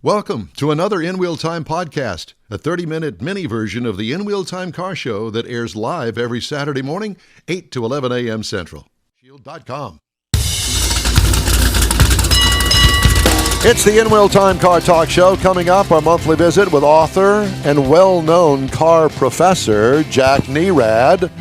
Welcome to another In Wheel Time podcast, a 30-minute mini version of the In Wheel Time car show that airs live every Saturday morning, 8 to 11 a.m. Central. Shield.com. It's the In Wheel Time Car Talk Show. Coming up, our monthly visit with author and well-known car professor Jack Nerad.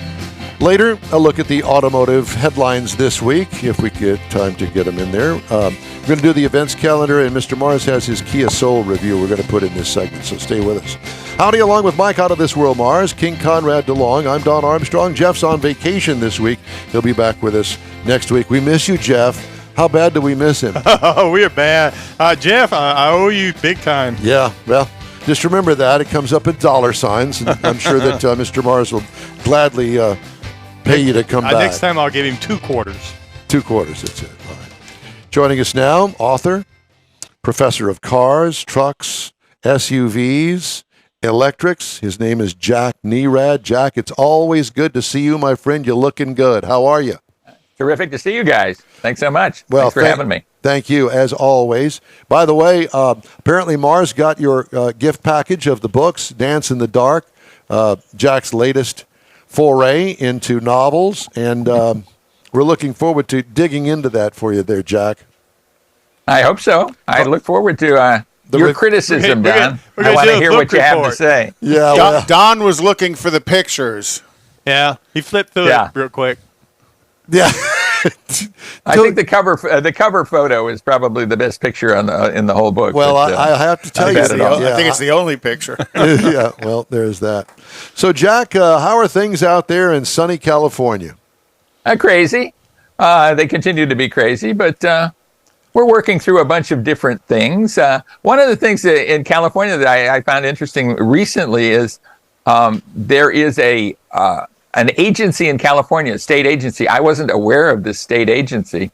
Later, a look at the automotive headlines this week, if we get time to get them in there. We're going to do the events calendar, and Mr. Mars has his Kia Soul review we're going to put in this segment, so stay with us. Howdy, along with Mike out of this world, Mars, King Conrad DeLong. I'm Don Armstrong. Jeff's on vacation this week. He'll be back with us next week. We miss you, Jeff. How bad do we miss him? Oh, we're bad. Jeff, I owe you big time. Yeah, well, just remember that. It comes up in dollar signs, and I'm sure that Mr. Mars will gladly pay you to come back. Next time I'll give him 2 quarters. 2 quarters, that's it. All right. Joining us now, author, professor of cars, trucks, SUVs, electrics. His name is Jack Nerad. Jack, it's always good to see you, my friend. You're looking good. How are you? Terrific to see you guys. Thanks so much. Well, Thanks for having me. Thank you, as always. By the way, apparently Mars got your gift package of the books, Dance in the Dark, Jack's latest foray into novels, and we're looking forward to digging into that for you there, Jack. I hope so. I look forward to your criticism, Don. I want to hear what you have to say. Yeah, Don was looking for the pictures. Yeah, he flipped through it real quick. Yeah. I think the cover photo is probably the best picture in the whole book. Well, I have to tell you, I think it's the only picture. Yeah, well, there's that. So, Jack, how are things out there in sunny California? Crazy. They continue to be crazy, but we're working through a bunch of different things. One of the things in California that I found interesting recently is there is an agency in California, a state agency. I wasn't aware of this state agency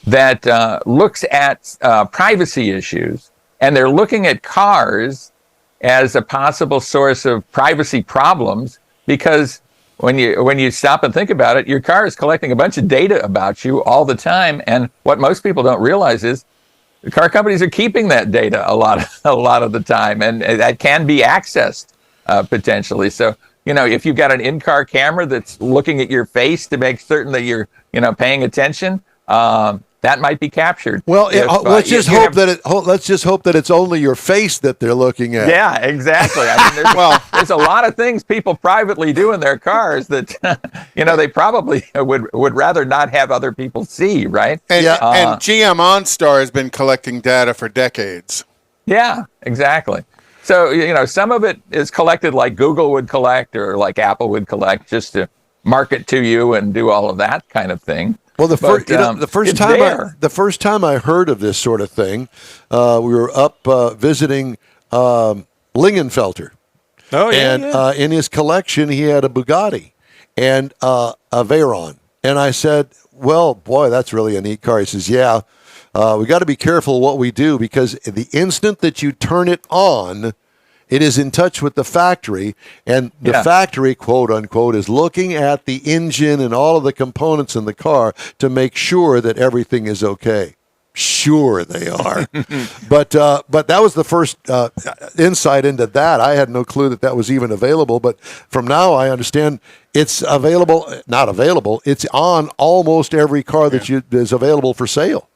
that looks at privacy issues, and they're looking at cars as a possible source of privacy problems, because when you stop and think about it, your car is collecting a bunch of data about you all the time, and what most people don't realize is the car companies are keeping that data a lot of the time, and that can be accessed potentially. So, if you've got an in-car camera that's looking at your face to make certain that you're, paying attention, that might be captured. Well, let's just hope that it's only your face that they're looking at. Yeah, exactly. I mean, there's a lot of things people privately do in their cars that, they probably would rather not have other people see, right? And GM OnStar has been collecting data for decades. Yeah, exactly. So, some of it is collected like Google would collect or like Apple would collect, just to market to you and do all of that kind of thing. Well, the first time I heard of this sort of thing, we were up visiting Lingenfelter. Oh, yeah. And in his collection, he had a Bugatti and a Veyron. And I said, well, boy, that's really a neat car. He says, yeah. We got to be careful what we do, because the instant that you turn it on, it is in touch with the factory, and the factory, quote unquote, is looking at the engine and all of the components in the car to make sure that everything is okay. Sure, they are. But that was the first insight into that. I had no clue that was even available. But from now, I understand it's available. Not available. It's on almost every car that is available for sale.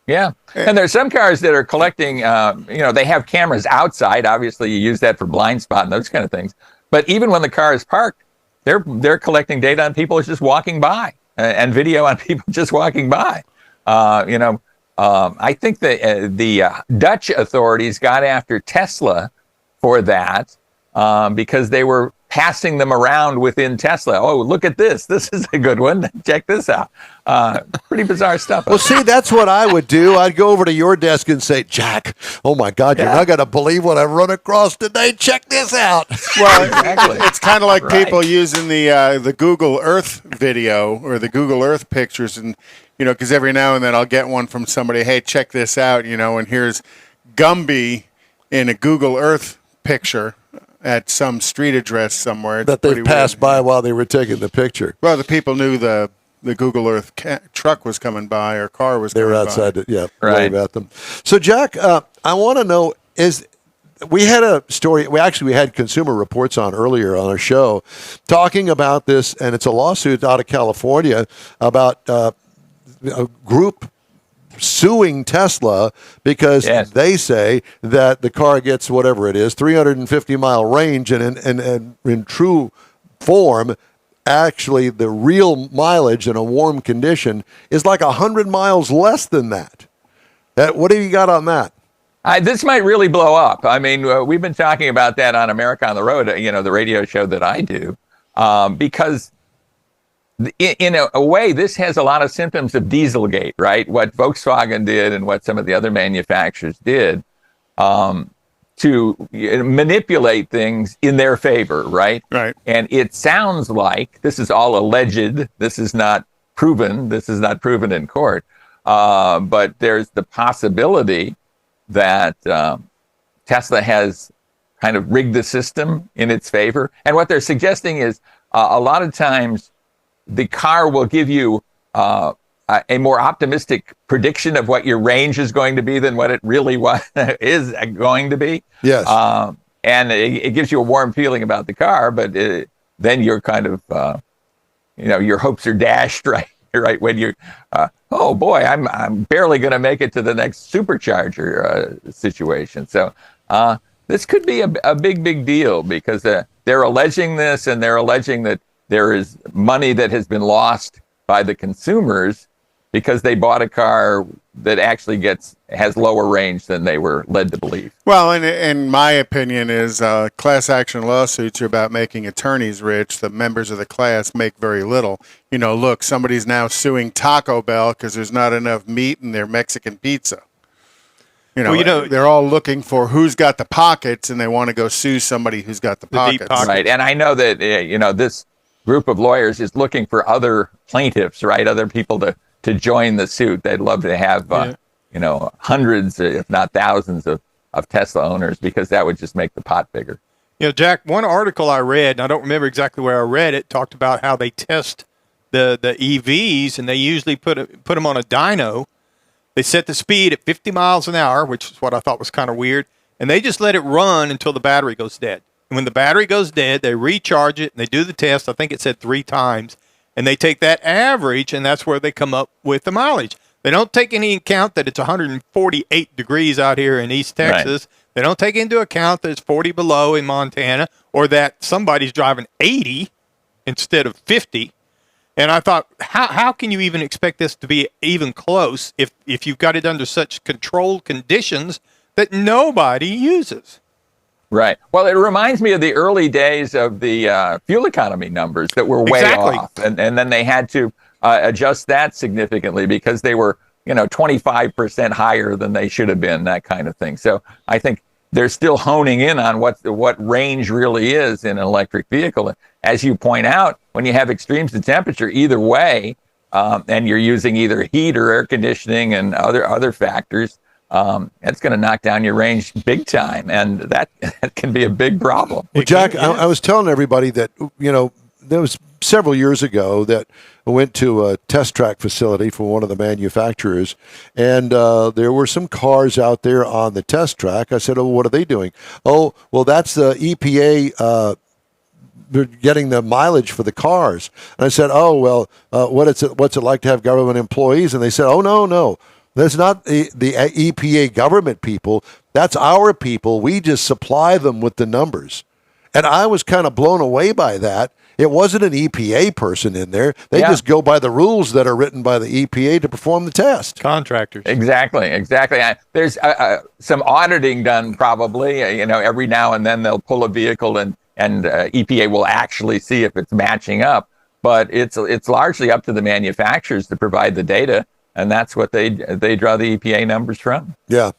Yeah. And there's some cars that are collecting, they have cameras outside. Obviously, you use that for blind spot and those kind of things. But even when the car is parked, they're collecting data on people just walking by and video on people just walking by. I think the Dutch authorities got after Tesla for that because they were passing them around within Tesla. Oh, look at this. This is a good one. Check this out. Pretty bizarre stuff. Well, see, that's what I would do. I'd go over to your desk and say, Jack, oh, my God, you're not going to believe what I've run across today. Check this out. Well, exactly. It's kind of like people using the Google Earth video or the Google Earth pictures. And, because every now and then I'll get one from somebody, hey, check this out, and here's Gumby in a Google Earth picture at some street address somewhere. That they've passed by while they were taking the picture. Well, the people knew the the Google Earth truck was coming by or car was They coming were by. outside, Right. wave at them. So, Jack, I want to know, we had a story, we had Consumer Reports on earlier on our show talking about this, and it's a lawsuit out of California about a group suing Tesla because Yes. they say that the car gets whatever it is, 350-mile range, and in true form, actually the real mileage in a warm condition is like 100 miles less than that. What do you got on that? This might really blow up. I mean, we've been talking about that on America on the Road, the radio show that I do, because in a way, this has a lot of symptoms of Dieselgate, right? What Volkswagen did and what some of the other manufacturers did to manipulate things in their favor, right? Right. And it sounds like this is all alleged. This is not proven. This is not proven in court. But there's the possibility that Tesla has kind of rigged the system in its favor. And what they're suggesting is a lot of times the car will give you a more optimistic prediction of what your range is going to be than what it really is going to be. Yes. And it gives you a warm feeling about the car, but then you're kind of, your hopes are dashed, right? Right when you're, oh boy, I'm barely going to make it to the next supercharger situation. So this could be a big deal because they're alleging this, and they're alleging that there is money that has been lost by the consumers because they bought a car that actually has lower range than they were led to believe. Well, and my opinion is class action lawsuits are about making attorneys rich. The members of the class make very little. Look, somebody's now suing Taco Bell because there's not enough meat in their Mexican pizza. They're all looking for who's got the pockets, and they want to go sue somebody who's got the deep pockets. pockets. Right. And I know that, this group of lawyers is looking for other plaintiffs, right? Other people to join the suit. They'd love to have, hundreds, if not thousands of Tesla owners, because that would just make the pot bigger. Jack, one article I read, and I don't remember exactly where I read it, talked about how they test the EVs, and they usually put them on a dyno. They set the speed at 50 miles an hour, which is what I thought was kind of weird, and they just let it run until the battery goes dead. And when the battery goes dead, they recharge it, and they do the test. I think it said 3 times, and they take that average, and that's where they come up with the mileage. They don't take any account that it's 148 degrees out here in East Texas. Right. They don't take into account that it's 40 below in Montana, or that somebody's driving 80 instead of 50. And I thought, how can you even expect this to be even close if you've got it under such controlled conditions that nobody uses? Right. Well, it reminds me of the early days of the fuel economy numbers that were way off. And then they had to adjust that significantly because they were, 25% higher than they should have been, that kind of thing. So I think they're still honing in on what range really is in an electric vehicle. As you point out, when you have extremes of temperature, either way, and you're using either heat or air conditioning and other factors, it's going to knock down your range big time, and that can be a big problem. Well, Jack, I was telling everybody that, there was several years ago that I went to a test track facility for one of the manufacturers, and there were some cars out there on the test track. I said, oh, what are they doing? Oh, well, that's the EPA they're getting the mileage for the cars. And I said, oh, well, what's it like to have government employees? And they said, oh, no. That's not the EPA government people. That's our people. We just supply them with the numbers. And I was kind of blown away by that. It wasn't an EPA person in there. They just go by the rules that are written by the EPA to perform the test. Contractors. Exactly. There's some auditing done probably. Every now and then they'll pull a vehicle and EPA will actually see if it's matching up. But it's largely up to the manufacturers to provide the data. And that's what they draw the EPA numbers from. Yeah.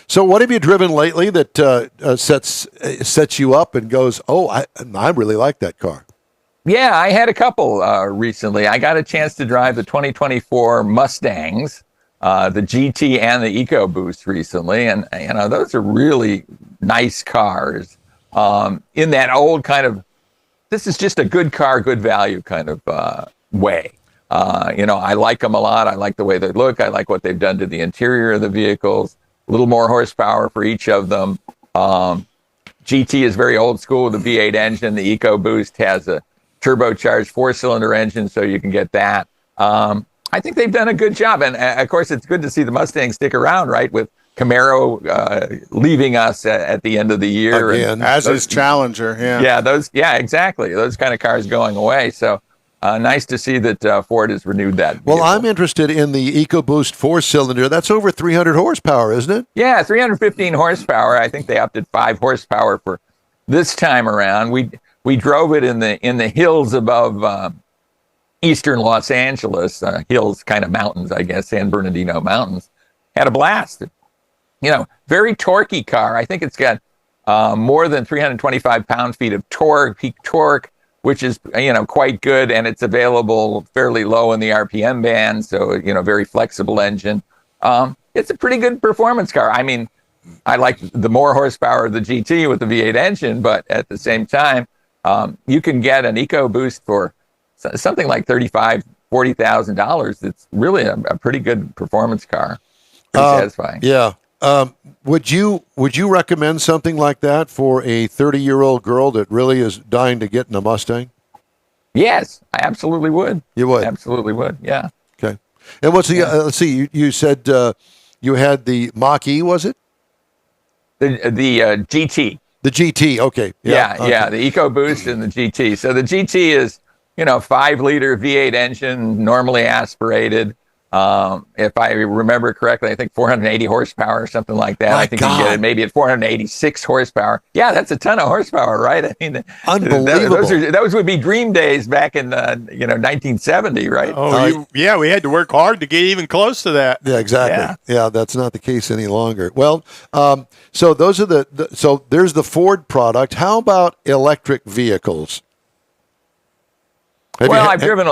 So what have you driven lately that sets you up and goes, oh, I really like that car? Yeah, I had a couple recently. I got a chance to drive the 2024 Mustangs, the GT and the EcoBoost recently. And, those are really nice cars in that old kind of, this is just a good car, good value kind of way. I like them a lot. I like the way they look. I like what they've done to the interior of the vehicles. A little more horsepower for each of them. GT is very old school with a V8 engine. The EcoBoost has a turbocharged 4-cylinder engine, so you can get that. I think they've done a good job. And of course, it's good to see the Mustang stick around, right? With Camaro leaving us at the end of the year. Again. As is Challenger, Yeah, exactly. Those kind of cars going away. So nice to see that Ford has renewed that vehicle. Well, I'm interested in the EcoBoost 4-cylinder. That's over 300 horsepower, isn't it? Yeah, 315 horsepower. I think they opted 5 horsepower for this time around. We drove it in the hills above eastern Los Angeles, hills, kind of mountains, I guess, San Bernardino Mountains. Had a blast. Very torquey car. I think it's got more than 325 pound-feet of torque, peak torque, which is, quite good, and it's available fairly low in the RPM band, so, very flexible engine. It's a pretty good performance car. I mean, I like the more horsepower of the GT with the V8 engine, but at the same time, you can get an EcoBoost for something like $35,000-$40,000. It's really a pretty good performance car. Pretty satisfying. Yeah. Would you recommend something like that for a 30-year-old girl that really is dying to get in a Mustang? Yes, I absolutely would. You would? Absolutely would, yeah. Okay. And what's the, let's see, you said you had the Mach-E, was it? The GT. The GT, okay. Yeah, the EcoBoost and the GT. So the GT is, 5-liter V8 engine, normally aspirated. If I remember correctly, I think 480 horsepower or something like that. I think you can get it maybe at 486 horsepower. Yeah, that's a ton of horsepower, right? I mean, unbelievable. Those would be dream days back in 1970, right? Oh, we had to work hard to get even close to that. Yeah, exactly. Yeah, that's not the case any longer. Well, so those are so there's the Ford product. How about electric vehicles? I've driven.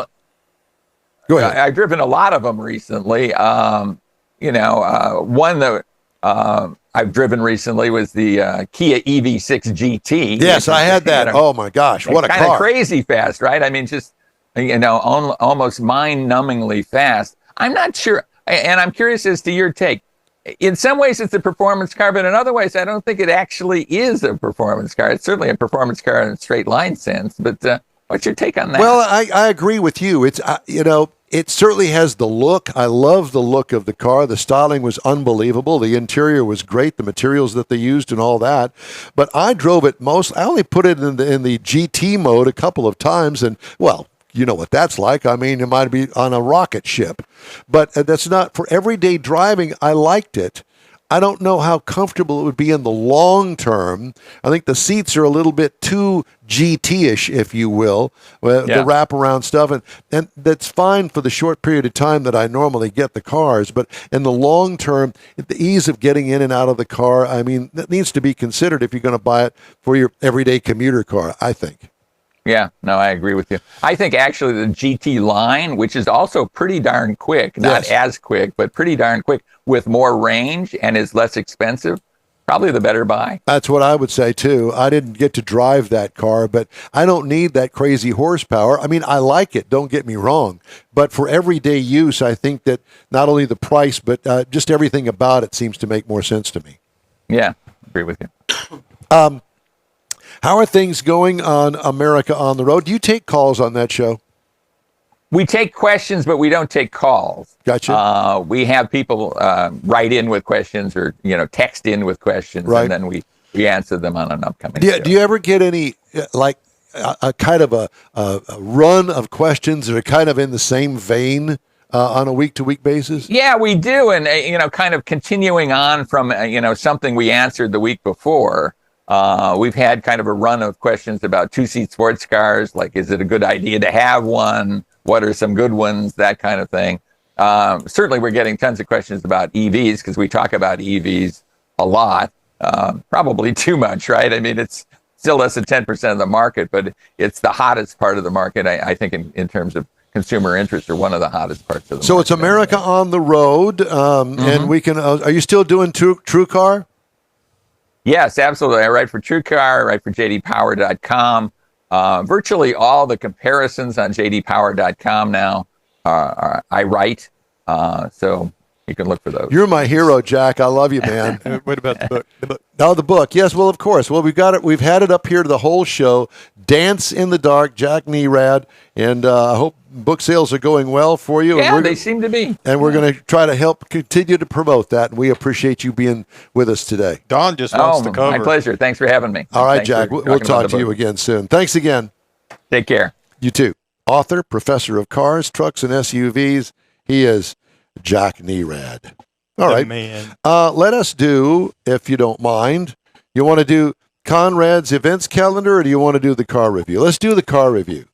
Go ahead. I've driven a lot of them recently. One that I've driven recently was the Kia EV6 GT. Yes, I had that. Oh my gosh, what a car! Kind of crazy fast, right? I mean, just almost mind-numbingly fast. I'm not sure, and I'm curious as to your take. In some ways, it's a performance car, but in other ways, I don't think it actually is a performance car. It's certainly a performance car in a straight line sense, but. What's your take on that? Well, I agree with you. It's it certainly has the look. I love the look of the car. The styling was unbelievable. The interior was great. The materials that they used and all that. But I drove it I only put it in the GT mode a couple of times, and well, you know what that's like. I mean, it might be on a rocket ship, but that's not for everyday driving. I liked it. I don't know how comfortable it would be in the long term. I think the seats are a little bit too GT-ish, if you will, the wraparound stuff. And that's fine for the short period of time that I normally get the cars. But in the long term, the ease of getting in and out of the car, I mean, that needs to be considered if you're going to buy it for your everyday commuter car, I think. Yeah, no, I agree with you. I think actually the GT line, which is also pretty darn quick, not as quick, but pretty darn quick, with more range and is less expensive, probably the better buy. That's what I would say, too. I didn't get to drive that car, but I don't need that crazy horsepower. I mean, I like it, don't get me wrong. But for everyday use, I think that not only the price, but just everything about it seems to make more sense to me. Yeah, agree with you. How are things going on America on the Road? Do you take calls on that show? We take questions, but we don't take calls. Gotcha. We have people write in with questions or, text in with questions, right. And then we answer them on an upcoming show. show. Do you ever get any, a kind of a run of questions that are kind of in the same vein on a week-to-week basis? Yeah, we do. And, kind of continuing on from, something we answered the week before. We've had kind of a run of questions about two-seat sports cars, like is it a good idea to have one? What are some good ones? That kind of thing. Certainly, we're getting tons of questions about EVs because we talk about EVs a lot, probably too much, right? I mean, it's still less than 10% of the market, but it's the hottest part of the market, I think, in terms of consumer interest, or one of the hottest parts of the market. So it's America on the Road, and we can. Are you still doing TrueCar? Yes, absolutely. I write for TrueCar. I write for JDPower.com. Virtually all the comparisons on JDPower.com now I write. So you can look for those. You're my hero, Jack. I love you, man. What about the book? The book. Oh, the book. Yes, well, of course. Well, we've got it. We've had it up here the whole show. Dance in the Dark, Jack Nerad. And I hope book sales are going well for you. Yeah, they seem to be. And we're going to try to help continue to promote that. And we appreciate you being with us today. Don just wants to cover. My pleasure. Thanks for having me. All right, Thanks Jack. for We'll talking talk about the to you book. again soon. Thanks again. Take care. You too. Author, professor of cars, trucks, and SUVs. He is Jack Nerad. All right. Man. Let us do, if you don't mind, you want to do Conrad's events calendar or do you want to do the car review? Let's do the car review,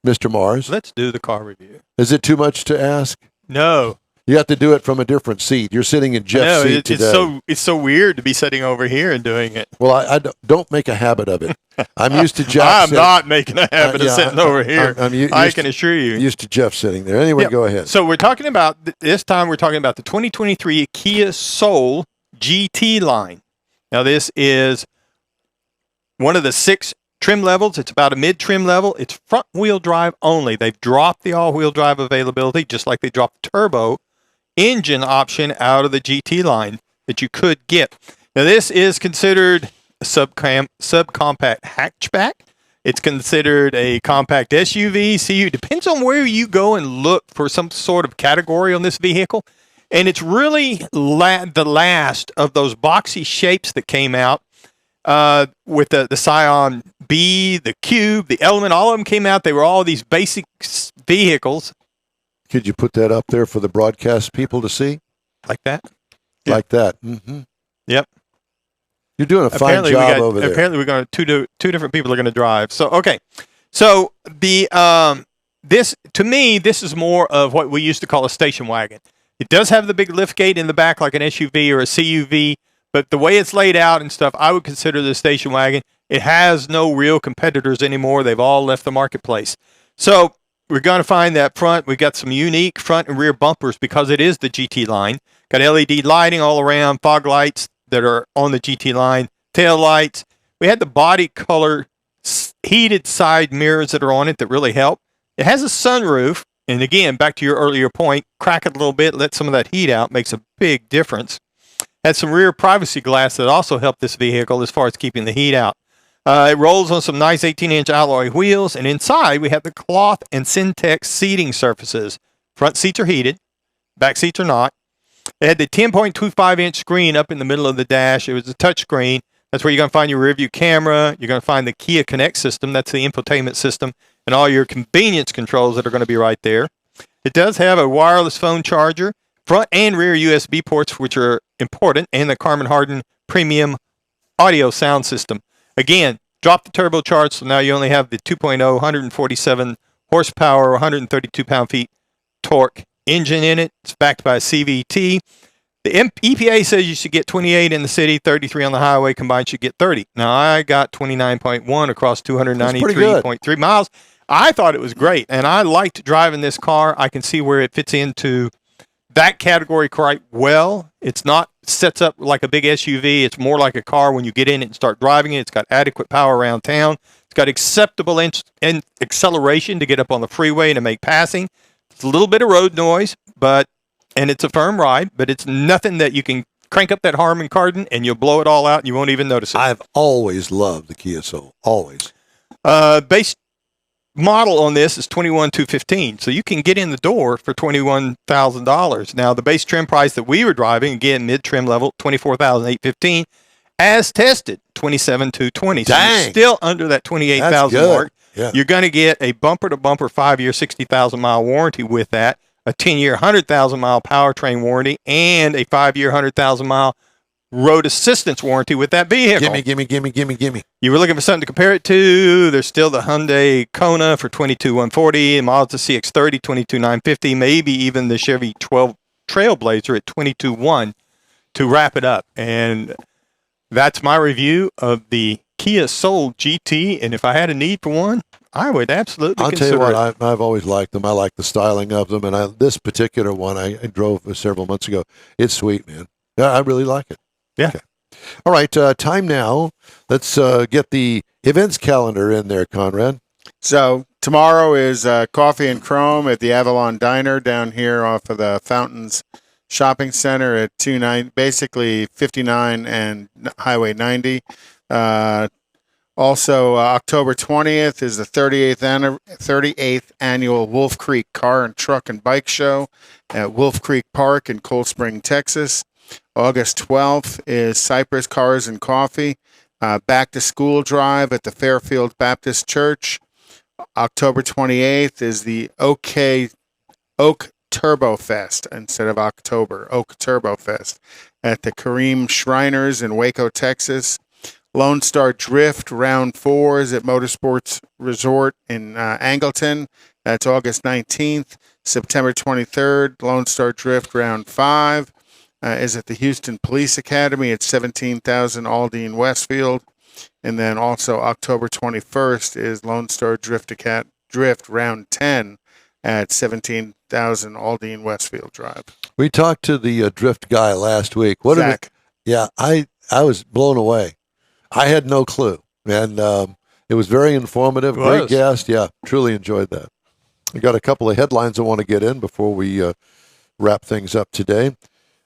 Mr. Mars. Let's do the car review. Is it too much to ask? No. You have to do it from a different seat. You're sitting in Jeff's seat today. It's so weird to be sitting over here and doing it. Well, I don't make a habit of it. I'm used to Jeff. I'm not making a habit of sitting over here. I can assure you. Used to Jeff sitting there. Anyway, go ahead. So we're talking about, this time we're talking about the 2023 Kia Soul GT line. Now this is one of the 6 trim levels. It's about a mid-trim level. It's front-wheel drive only. They've dropped the all-wheel drive availability, just like they dropped the turbo engine option out of the GT line that you could get. Now this is considered a subcompact hatchback. It's considered a compact SUV. See, it depends on where you go and look for some sort of category on this vehicle. And it's really the last of those boxy shapes that came out with the Scion B, the Cube, the Element. All of them came out. They were all these basic vehicles. Could you put that up there for the broadcast people to see? Like that? Like that. Mm-hmm. Yep. You're doing a fine job over there. Apparently, we're going to two different people are going to drive. So okay, so the this to me this is more of what we used to call a station wagon. It does have the big lift gate in the back like an SUV or a CUV, but the way it's laid out and stuff, I would consider the station wagon. It has no real competitors anymore. They've all left the marketplace. So we're going to find that front. We've got some unique front and rear bumpers because it is the GT line. Got LED lighting all around, fog lights that are on the GT line, tail lights. We had the body color heated side mirrors that are on it that really help. It has a sunroof. And again, back to your earlier point, crack it a little bit, let some of that heat out, makes a big difference. Has some rear privacy glass that also help this vehicle as far as keeping the heat out. It rolls on some nice 18-inch alloy wheels, and inside we have the cloth and Syntex seating surfaces. Front seats are heated, back seats are not. It had the 10.25-inch screen up in the middle of the dash. It was a touch screen. That's where you're going to find your rear view camera. You're going to find the Kia Connect system. That's the infotainment system, and all your convenience controls that are going to be right there. It does have a wireless phone charger, front and rear USB ports, which are important, and the Carbon Hardened premium audio sound system. Again, drop the turbocharged, so now you only have the 2.0, 147 horsepower, 132 pound-feet torque engine in it. It's backed by a CVT. The EPA says you should get 28 in the city, 33 on the highway. Combined should get 30. Now, I got 29.1 across 293.3 miles. I thought it was great, and I liked driving this car. I can see where it fits into that category quite well. It's not sets up like a big SUV. It's more like a car when you get in it and start driving it. It's got adequate power around town. It's got acceptable acceleration to get up on the freeway and to make passing. It's a little bit of road noise, and it's a firm ride, but it's nothing that you can crank up that Harman Kardon and you'll blow it all out and you won't even notice it. I've always loved the Kia Soul. Always. Base model on this is $21,215, so you can get in the door for $21,000. Now, the base trim price that we were driving, again, mid-trim level, $24,815, as tested, $27,220. So you're still under that $28,000 mark. Yeah. You're going to get a bumper-to-bumper 5-year, 60,000-mile warranty with that, a 10-year, 100,000-mile powertrain warranty, and a 5-year, 100,000-mile road assistance warranty with that vehicle. Gimme. You were looking for something to compare it to. There's still the Hyundai Kona for $22,140, Mazda CX-30, $22,950, maybe even the Chevy 12 Trailblazer at $22,100 to wrap it up. And that's my review of the Kia Soul GT. And if I had a need for one, I would absolutely consider it. I'll tell you what, I've always liked them. I like the styling of them. And this particular one I drove several months ago. It's sweet, man. Yeah, I really like it. Yeah. Okay. All right. Time now. Let's get the events calendar in there, Conrad. So Tomorrow is Coffee and Chrome at the Avalon Diner down here off of the Fountains Shopping Center at 290, basically 59 and Highway 90. Also, October 20th is the 38th annual Wolf Creek Car and Truck and Bike Show at Wolf Creek Park in Cold Spring, Texas. August 12th is Cypress Cars and Coffee, Back to School Drive at the Fairfield Baptist Church. October 28th is the Oak Turbo Fest instead of October. Oak Turbo Fest at the Kareem Shriners in Waco, Texas. Lone Star Drift Round 4 is at Motorsports Resort in Angleton. That's August 19th. September 23rd, Lone Star Drift Round 5 is at the Houston Police Academy at 17,000 Aldine Westfield. And then also October 21st is Lone Star Drift Round 10 at 17,000 Aldine Westfield Drive. We talked to the drift guy last week. Zach. Yeah, I was blown away. I had no clue, and it was very informative. Great guest. Yeah, truly enjoyed that. We got a couple of headlines I want to get in before we wrap things up today.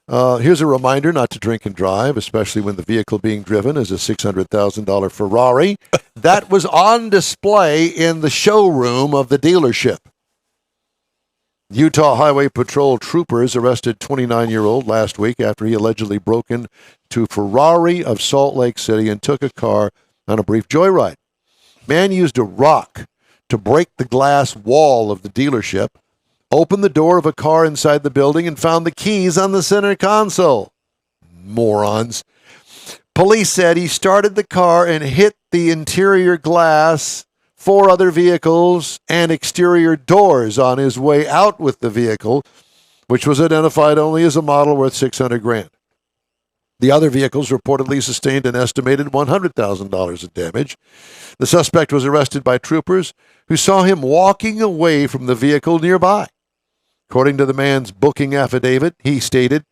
Here's a reminder not to drink and drive, especially when the vehicle being driven is a $600,000 Ferrari. That was on display in the showroom of the dealership. Utah Highway Patrol troopers arrested 29-year-old last week after he allegedly broke into Ferrari of Salt Lake City and took a car on a brief joyride. Man used a rock to break the glass wall of the dealership, opened the door of a car inside the building, and found the keys on the center console. Morons. Police said he started the car and hit the interior glass, 4 other vehicles, and exterior doors on his way out with the vehicle, which was identified only as a model worth $600,000. The other vehicles reportedly sustained an estimated $100,000 of damage. The suspect was arrested by troopers who saw him walking away from the vehicle nearby. According to the man's booking affidavit, he stated,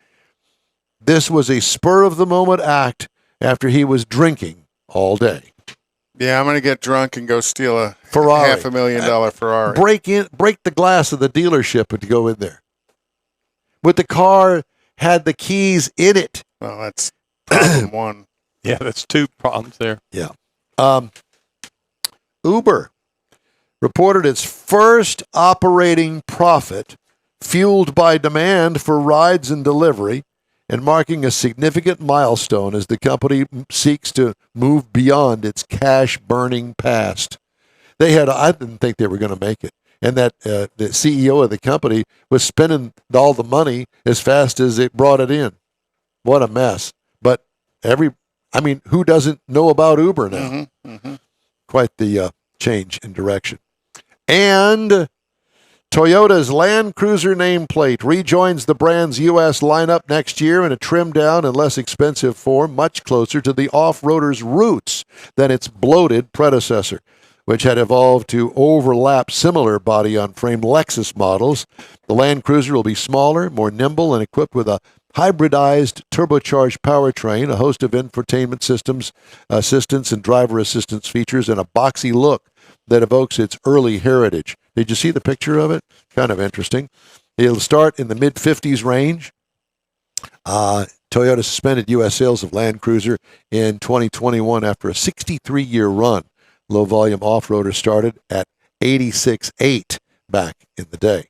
this was a spur-of-the-moment act after he was drinking all day. Yeah, I'm going to get drunk and go steal a Ferrari. $500,000 Ferrari. Break the glass of the dealership and go in there. But the car had the keys in it. Well, that's problem one. Yeah, that's 2 problems there. Yeah. Uber reported its first operating profit fueled by demand for rides and delivery, and marking a significant milestone as the company seeks to move beyond its cash-burning past. I didn't think they were going to make it. And that the CEO of the company was spending all the money as fast as it brought it in. What a mess. But who doesn't know about Uber now? Mm-hmm, mm-hmm. Quite the change in direction. And Toyota's Land Cruiser nameplate rejoins the brand's U.S. lineup next year in a trimmed-down and less expensive form, much closer to the off-roader's roots than its bloated predecessor, which had evolved to overlap similar body-on-frame Lexus models. The Land Cruiser will be smaller, more nimble, and equipped with a hybridized turbocharged powertrain, a host of infotainment systems, assistance, and driver assistance features, and a boxy look that evokes its early heritage. Did you see the picture of it? Kind of interesting. It'll start in the mid-50s range. Toyota suspended U.S. sales of Land Cruiser in 2021 after a 63-year run. Low-volume off-roader started at 86.8 back in the day.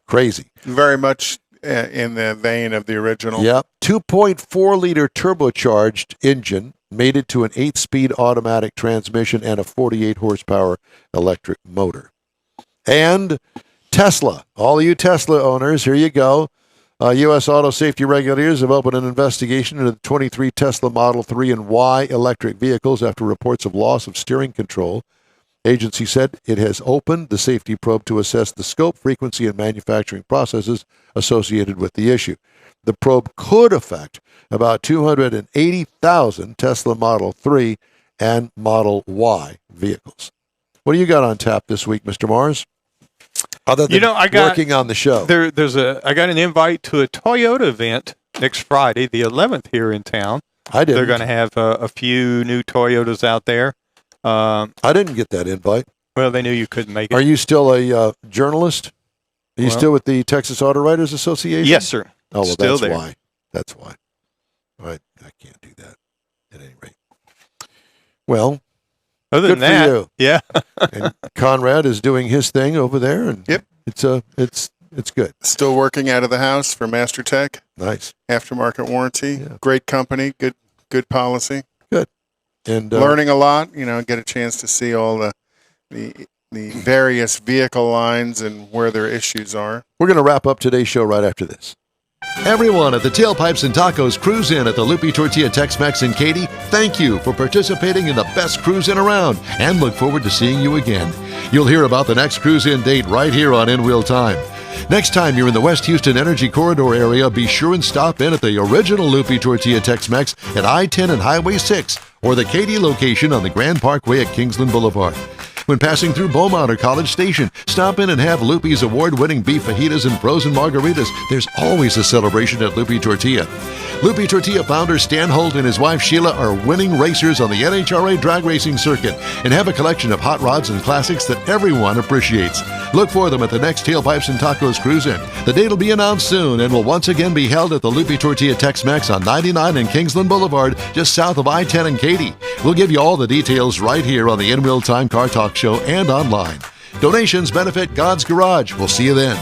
Crazy. Very much in the vein of the original. Yep. 2.4-liter turbocharged engine made it to an 8-speed automatic transmission and a 48-horsepower electric motor. And Tesla. All you Tesla owners, here you go. U.S. auto safety regulators have opened an investigation into the 23 Tesla Model 3 and Y electric vehicles after reports of loss of steering control. Agency said it has opened the safety probe to assess the scope, frequency, and manufacturing processes associated with the issue. The probe could affect about 280,000 Tesla Model 3 and Model Y vehicles. What do you got on tap this week, Mr. Mars? Other than working on the show. I got an invite to a Toyota event next Friday, the 11th, here in town. I didn't. They're going to have a few new Toyotas out there. I didn't get that invite. Well, they knew you couldn't make it. Are you still a journalist? Are you still with the Texas Auto Writers Association? Yes, sir. Oh, well, Still that's there. why. That's why. I can't do that at any rate. Well, Other good than that, for you. yeah. And Conrad is doing his thing over there, and Yep. it's good. Still working out of the house for Master Tech, Nice. aftermarket warranty. Yeah. Great company, good policy. Good. And Learning a lot, get a chance to see all the various vehicle lines and where their issues are. we're going to wrap up today's show right after this. Everyone at the Tailpipes and Tacos Cruise In at the Lupi Tortilla Tex-Mex in Katy, thank you for participating in the best cruise in around and look forward to seeing you again. You'll hear about the next cruise in date right here on In Wheel Time. Next time you're in the West Houston Energy Corridor area, be sure and stop in at the original Lupi Tortilla Tex-Mex at I-10 and Highway 6 or the Katy location on the Grand Parkway at Kingsland Boulevard. When passing through Beaumont or College Station, stop in and have Lupi's award-winning beef fajitas and frozen margaritas. There's always a celebration at Lupi Tortilla. Lupi Tortilla founder Stan Holt and his wife Sheila are winning racers on the NHRA drag racing circuit and have a collection of hot rods and classics that everyone appreciates. Look for them at the next Tailpipes and Tacos Cruise In. The date will be announced soon and will once again be held at the Lupi Tortilla Tex-Mex on 99 and Kingsland Boulevard, just south of I-10 and Katy. We'll give you all the details right here on the In Wheel Time Car Talk Show and online. Donations benefit God's Garage. We'll see you then.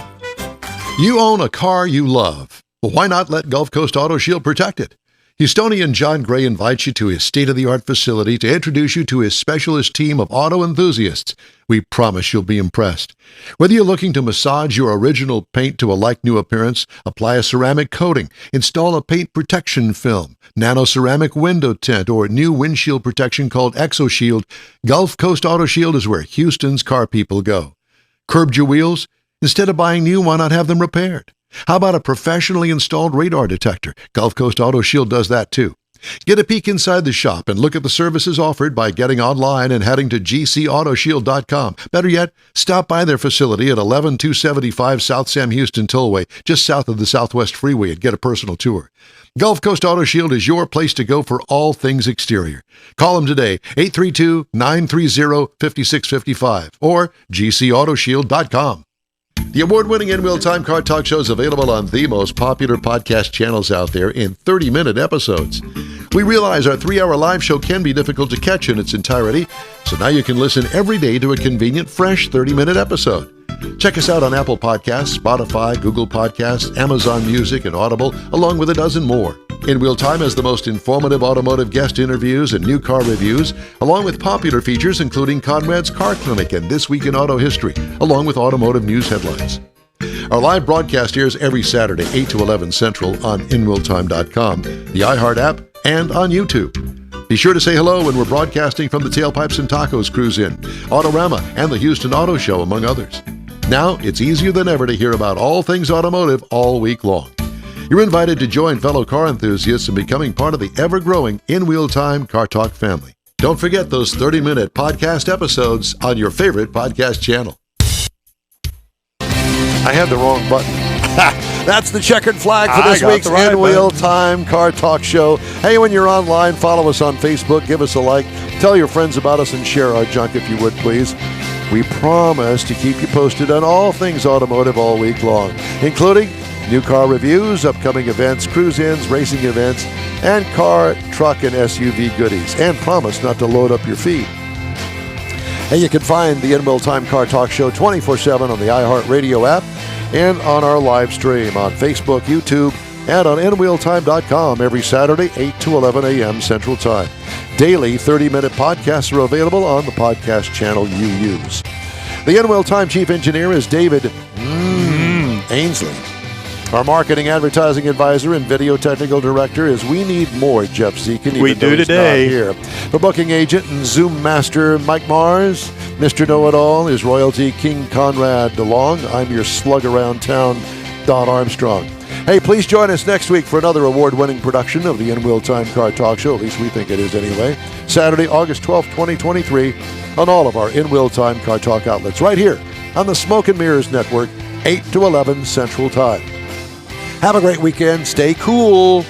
You own a car you love. Well, why not let Gulf Coast Auto Shield protect it? Houstonian John Gray invites you to his state-of-the-art facility to introduce you to his specialist team of auto enthusiasts. We promise you'll be impressed. Whether you're looking to massage your original paint to a like-new appearance, apply a ceramic coating, install a paint protection film, nano-ceramic window tint, or new windshield protection called ExoShield, Gulf Coast Auto Shield is where Houston's car people go. Curbed your wheels? Instead of buying new, why not have them repaired? How about a professionally installed radar detector? Gulf Coast Auto Shield does that too. Get a peek inside the shop and look at the services offered by getting online and heading to gcautoshield.com. Better yet, stop by their facility at 11275 South Sam Houston Tollway, just south of the Southwest Freeway, and get a personal tour. Gulf Coast Auto Shield is your place to go for all things exterior. Call them today, 832-930-5655 or gcautoshield.com. The award-winning In Wheel Time Car Talk Show is available on the most popular podcast channels out there in 30-minute episodes. We realize our 3-hour live show can be difficult to catch in its entirety, so now you can listen every day to a convenient, fresh 30-minute episode. Check us out on Apple Podcasts, Spotify, Google Podcasts, Amazon Music, and Audible, along with a dozen more. In Wheel Time has the most informative automotive guest interviews and new car reviews, along with popular features including Conrad's Car Clinic and This Week in Auto History, along with automotive news headlines. Our live broadcast airs every Saturday, 8 to 11 Central on InWheelTime.com, the iHeart app, and on YouTube. Be sure to say hello when we're broadcasting from the Tailpipes and Tacos Cruise In, Autorama, and the Houston Auto Show, among others. Now, it's easier than ever to hear about all things automotive all week long. You're invited to join fellow car enthusiasts in becoming part of the ever-growing In Wheel Time Car Talk family. Don't forget those 30-minute podcast episodes on your favorite podcast channel. I had the wrong button. That's the checkered flag for this week's In Wheel Time Car Talk Show. Hey, when you're online, follow us on Facebook, give us a like, tell your friends about us, and share our junk if you would, please. We promise to keep you posted on all things automotive all week long, including new car reviews, upcoming events, cruise-ins, racing events, and car, truck, and SUV goodies. And promise not to load up your feed. And you can find the In Wheel Time Car Talk Show 24/7 on the iHeartRadio app and on our live stream on Facebook, YouTube, and on InWheelTime.com every Saturday, 8 to 11 a.m. Central Time. Daily 30-minute podcasts are available on the podcast channel you use. The In Wheel Time Chief Engineer is David Ainsley. Our marketing advertising advisor and video technical director is We Need More Jeff Zekin. We do today. Here. The booking agent and Zoom master Mike Mars. Mr. Know-It-All is royalty King Conrad DeLong. I'm your slug around town, Don Armstrong. Hey, please join us next week for another award-winning production of the In Wheel Time Car Talk Show. At least we think it is anyway. Saturday, August 12th, 2023 on all of our In Wheel Time Car Talk outlets right here on the Smoke and Mirrors Network, 8 to 11 Central Time. Have a great weekend. Stay cool.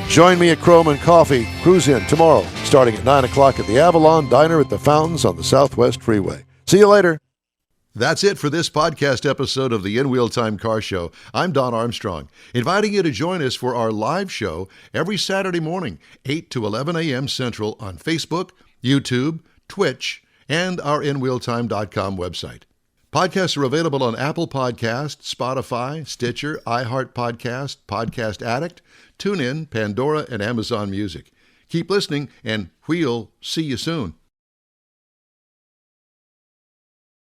Join me at Chrome and Coffee Cruise In tomorrow, starting at 9 o'clock at the Avalon Diner at the Fountains on the Southwest Freeway. See you later. That's it for this podcast episode of the In Wheel Time Car Show. I'm Don Armstrong, inviting you to join us for our live show every Saturday morning, 8 to 11 a.m. Central on Facebook, YouTube, Twitch, and our InWheelTime.com website. Podcasts are available on Apple Podcasts, Spotify, Stitcher, iHeart Podcast, Podcast Addict, TuneIn, Pandora, and Amazon Music. Keep listening, and we'll see you soon.